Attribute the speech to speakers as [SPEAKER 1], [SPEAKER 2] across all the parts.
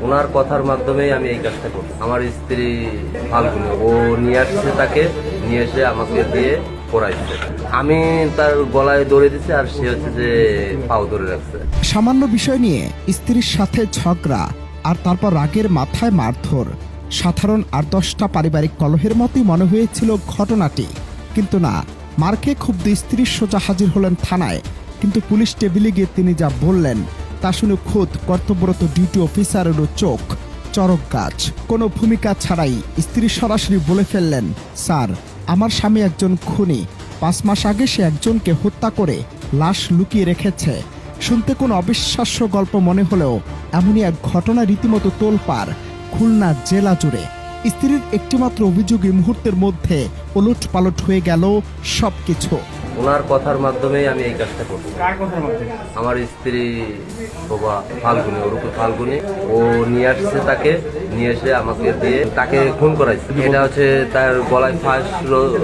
[SPEAKER 1] ওনার কথার মাধ্যমেই আমি এই কাজটা করছি। আমার স্ত্রী ফাল্গুনি, ও নিয়ে আসছে, তাকে নিয়ে এসে আমাকে দিয়ে করাইছে। আমি তার গলায় দড়ি দিচ্ছি আর সে হচ্ছে যে পাও ধরে রাখছে।
[SPEAKER 2] সামান্য বিষয় নিয়ে স্ত্রীর সাথে ঝগড়া আর তারপর রাগের মাথায় মারধর, সাধারণ 8-10টা পারিবারিক কলহের মতোই মনে হয়েছিল ঘটনাটি। কিন্তু না, মার খেয়ে ক্ষুব্ধ স্ত্রীর সোজা হাজির হলেন থানায়। কিন্তু পুলিশ টেবিলে গিয়ে তিনি যা বললেন তা শুনে খোদ কর্তব্যরত ডিউটি অফিসারেরও চোখ চরক গাছ। কোনো ভূমিকা ছাড়াই স্ত্রী সরাসরি বলে ফেললেন, স্যার, আমার স্বামী একজন খুনি। 5 মাস আগে সে একজনকে হত্যা করে লাশ লুকিয়ে রেখেছে। শুনতে কোনো অবিশ্বাস্য গল্প মনে হলেও এমনই এক ঘটনা রীতিমতো তোলপাড় খুলনা জেলা জুড়ে। স্ত্রীর একটিমাত্র অভিযোগই মুহূর্তের মধ্যে ওলটপালট হয়ে গেল সবকিছু।
[SPEAKER 1] ওনার কথার মাধ্যমেই আমি এই কাজটা করছি। আমার স্ত্রী বাবা ফাল্গুনি, ওরূপে ফাল্গুনি, ও নিয়ে আসছে, তাকে নিয়ে এসে আমাকে দিয়ে তাকে খুন করাইছে। এটা হচ্ছে তার গলায় ফাঁস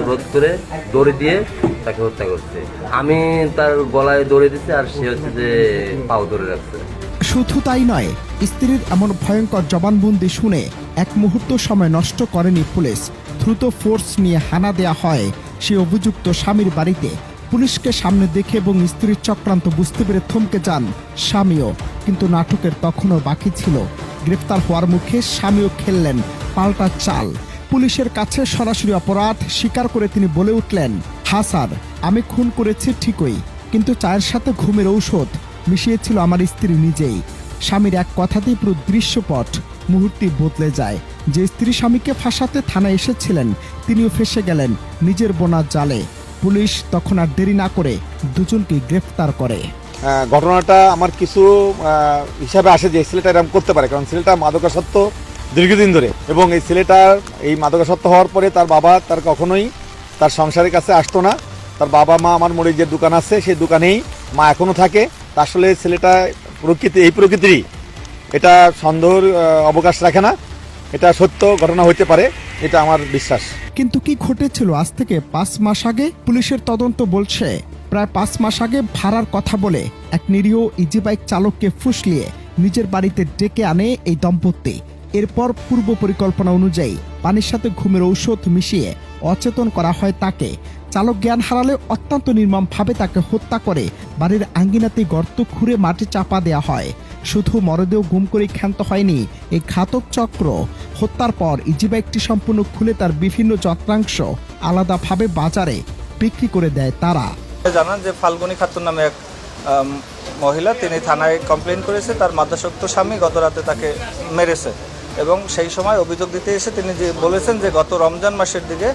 [SPEAKER 1] রোধ করে দড়ি দিয়ে তাকে হত্যা করছে। আমি তার গলায় দড়ি দিচ্ছি আর সে হচ্ছে যে পাও ধরে রাখছে।
[SPEAKER 2] শুধু তাই নয়, স্ত্রীর এমন ভয়ঙ্কর জবানবন্দি শুনে এক মুহূর্ত সময় নষ্ট করেনি পুলিশ। দ্রুত ফোর্স নিয়ে হানা দেয়া হয় সেই অভিযুক্ত স্বামীর বাড়িতে। পুলিশকে সামনে দেখে এবং স্ত্রীর চক্রান্ত বুঝতে পেরে থমকে যান স্বামীও। কিন্তু নাটকের তখনও বাকি ছিল। গ্রেফতার হওয়ার মুখে স্বামীও খেললেন পাল্টা চাল। পুলিশের কাছে সরাসরি অপরাধ স্বীকার করে তিনি বলে উঠলেন, হ্যাঁ স্যার, আমি খুন করেছি ঠিকই, কিন্তু চায়ের সাথে ঘুমের ঔষধ মিশিয়েছিল আমার স্ত্রী নিজেই। স্বামীর এক কথাতেই পুরো দৃশ্যপট মুহূর্তেই বদলে যায়। যে স্ত্রী স্বামীকে ফাঁসাতে থানায় এসেছিলেন, তিনিও ফেঁসে গেলেন নিজের বোনার জালে। পুলিশ তখন আর দেরি না করে দুজনকে গ্রেফতার করে।
[SPEAKER 3] ঘটনাটা আমার কিছু হিসাবে আসে যে ছেলেটা এরকম করতে পারে, কারণ ছেলেটা মাদকাসক্ত দীর্ঘদিন ধরে, এবং এই ছেলেটার এই মাদকাসক্ত হওয়ার পরে তার বাবা তার কখনোই তার সংসারের কাছে আসতো না। তার বাবা মা আমার মরিচের দোকান আছে, সেই দোকানেই মা এখনো থাকে। আসলে ছেলেটা প্রকৃতিরই, এটা সন্দেহের অবকাশ রাখে না। এটা সত্য ঘটনা হতে পারে, এটা আমার বিশ্বাস।
[SPEAKER 2] কিন্তু কি ঘটেছিল আজ থেকে 5 মাস আগে? পুলিশের তদন্ত বলছে প্রায় 5 মাস আগে ভাড়ার কথা বলে এক নিরীহ ইজি বাইক চালককে ফুসলিয়ে নিজের বাড়িতে ডেকে আনে এই দম্পতি। এরপর পূর্ব পরিকল্পনা অনুযায়ী পানির সাথে ঘুমের ঔষধ মিশিয়ে অচেতন করা হয় তাকে। চালক জ্ঞান হারালে অত্যন্ত নির্মমভাবে তাকে হত্যা করে বাড়ির আঙ্গিনাতে গর্ত খুঁড়ে মাটি চাপা দেয়া হয়। শুধু মরদেহ গুম করে ক্ষান্ত হয়নি এই ঘাতক চক্র। হত্যার পর ইজি বাইকটি সম্পূর্ণ খুলে তার বিভিন্ন যন্ত্রাংশ আলাদাভাবে বাজারে বিক্রি করে দেয় তারা।
[SPEAKER 4] জানান যে ফাল্গুনি খাতুন নামে এক মহিলা, তিনি থানায় কমপ্লেন করেছে তার মাদকাসক্ত স্বামী গত রাতে তাকে মেরেছে, এবং সেই সময় অভিযোগ দিতে এসে তিনি যে বলেছেন যে গত রমজান মাসের দিকে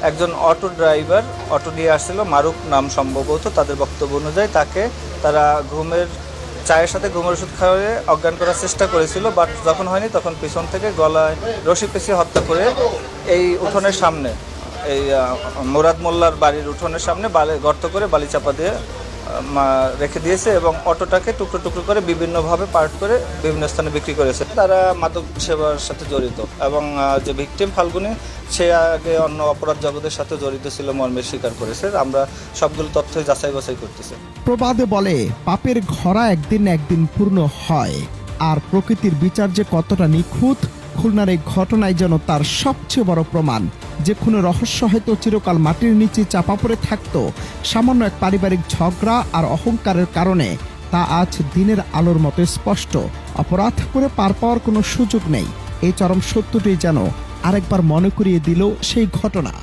[SPEAKER 4] একজন অটো ড্রাইভার অটো নিয়ে আসছিল, মারুফ নাম সম্ভবত, তাদের বক্তব্য অনুযায়ী তাকে তারা চায়ের সাথে ঘুমের ওষুধ খাওয়ারে অজ্ঞান করার চেষ্টা করেছিল, বাট যখন হয়নি তখন পিছন থেকে গলায় রশি পেঁচিয়ে হত্যা করে এই উঠোনের সামনে, এই মুরাদ মোল্লার বাড়ির উঠোনের সামনে গর্ত করে বালি চাপা দিয়ে রেখে দিয়েছে, এবং অটোটাকে টুকরো টুকরো করে বিভিন্নভাবে পার্ট করে বিভিন্ন স্থানে বিক্রি করেছে। তারা মাদক সেবার সাথে জড়িত, এবং যে ভিকটিম ফাল্গুনি সে আগে অন্য অপরাধ জগতের সাথে জড়িত ছিল মর্মে স্বীকার করেছে। আমরা সবগুলো তথ্যই যাচাই বাছাই করতেছি।
[SPEAKER 2] প্রবাদে বলে, পাপের ঘরা একদিন না একদিন পূর্ণ হয়। আর প্রকৃতির বিচার যে কতটা নিখুঁত, খুলনার এই ঘটনায় যেন তার সবচেয়ে বড় প্রমাণ। যে কোনো রহস্য হয়তো চিরকাল মাটির নিচে চাপা পড়ে থাকতো, সামান্য এক পারিবারিক ঝগড়া আর অহংকারের কারণে তা আজ দিনের আলোর মতো স্পষ্ট। অপরাধ করে পার পাওয়ার কোনো সুযোগ নেই। এই চরম সত্যটি যেন আরেকবার মনে করিয়ে দিল সেই ঘটনা।